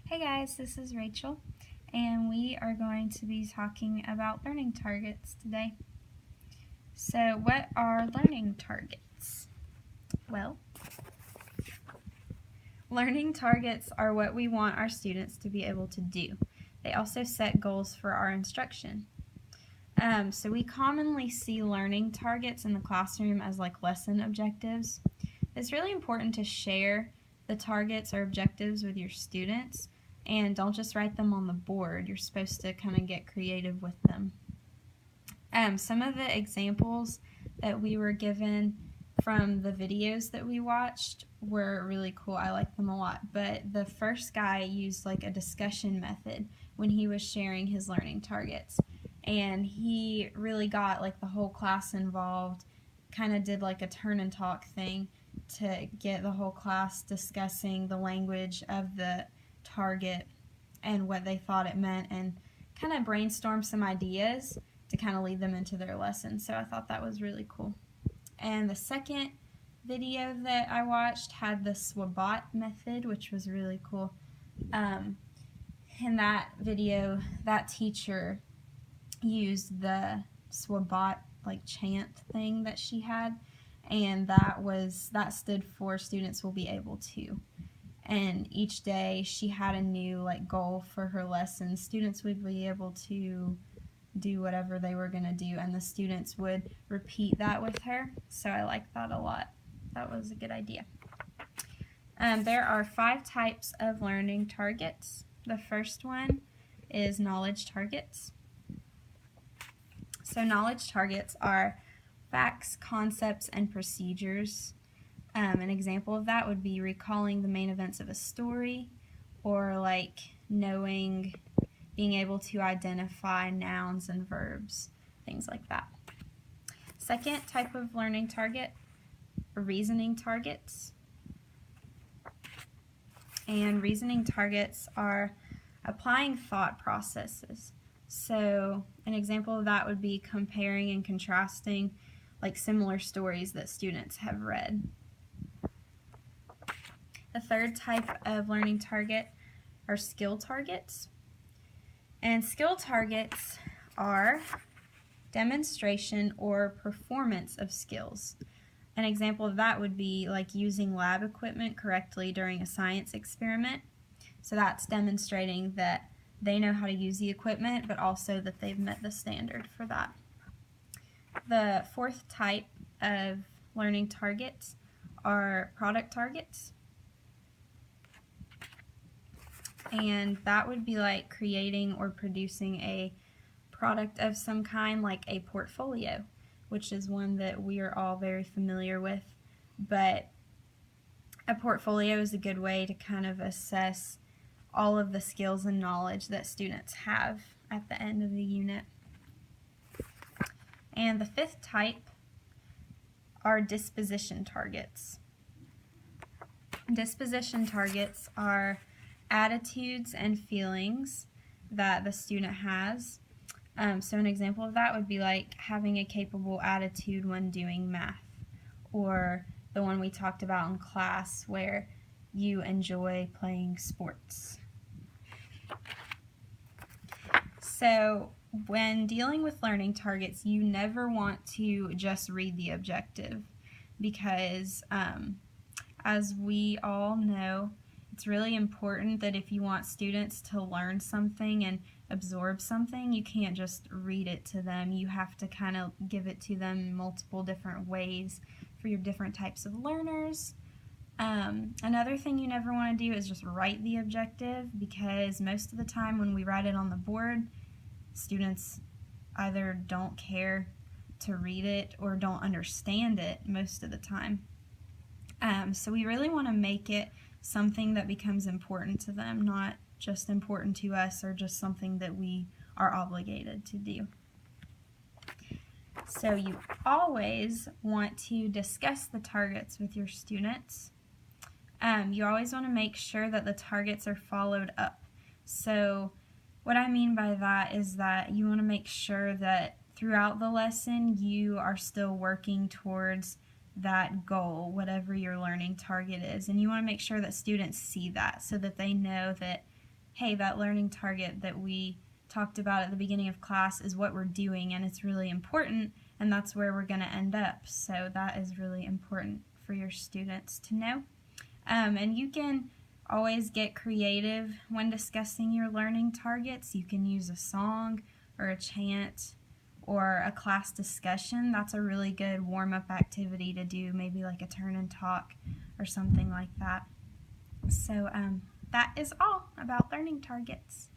Hey guys, this is Rachel, and we are going to be talking about learning targets today. So, what are learning targets? Well, learning targets are what we want our students to be able to do. They also set goals for our instruction. So we commonly see learning targets in the classroom as like lesson objectives. It's really important to share the targets or objectives with your students, and don't just write them on the board. You're supposed to kind of get creative with them. Some of the examples that we were given from the videos that we watched were really cool. I like them a lot. But the first guy used like a discussion method when he was sharing his learning targets. And he really got like the whole class involved, kind of did like a turn and talk thing to get the whole class discussing the language of the target and what they thought it meant, and kind of brainstorm some ideas to kind of lead them into their lesson. So I thought that was really cool. And the second video that I watched had the SWABOT method, which was really cool. In that video, that teacher used the SWABOT like chant thing that she had, and that stood for students will be able to. And each day she had a new like goal for her lesson. Students would be able to do whatever they were going to do, and the students would repeat that with her. So I liked that a lot. That was a good idea. There are 5 types of learning targets. The first one is knowledge targets. So knowledge targets are facts, concepts, and procedures. An example of that would be recalling the main events of a story, or like being able to identify nouns and verbs, things like that. Second type of learning target, reasoning targets. And reasoning targets are applying thought processes. So an example of that would be comparing and contrasting like similar stories that students have read. The third type of learning target are skill targets. And skill targets are demonstration or performance of skills. An example of that would be like using lab equipment correctly during a science experiment. So that's demonstrating that they know how to use the equipment, but also that they've met the standard for that. The fourth type of learning targets are product targets. And that would be like creating or producing a product of some kind, like a portfolio, which is one that we are all very familiar with. But a portfolio is a good way to kind of assess all of the skills and knowledge that students have at the end of the unit. And the fifth type are disposition targets. Disposition targets are attitudes and feelings that the student has. So an example of that would be like having a capable attitude when doing math, or the one we talked about in class where you enjoy playing sports. So when dealing with learning targets, you never want to just read the objective, because as we all know, it's really important that if you want students to learn something and absorb something, you can't just read it to them. You have to kind of give it to them multiple different ways for your different types of learners. Another thing you never want to do is just write the objective, because most of the time when we write it on the board, students either don't care to read it or don't understand it most of the time. So we really want to make it something that becomes important to them, not just important to us or just something that we are obligated to do. So you always want to discuss the targets with your students. You always want to make sure that the targets are followed up. So what I mean by that is that you want to make sure that throughout the lesson you are still working towards that goal, whatever your learning target is, and you want to make sure that students see that, so that they know that hey, that learning target that we talked about at the beginning of class is what we're doing and it's really important, and that's where we're going to end up. So that is really important for your students to know. And you can always get creative when discussing your learning targets. You can use a song or a chant or a class discussion. That's a really good warm-up activity to do, maybe like a turn and talk or something like that. So that is all about learning targets.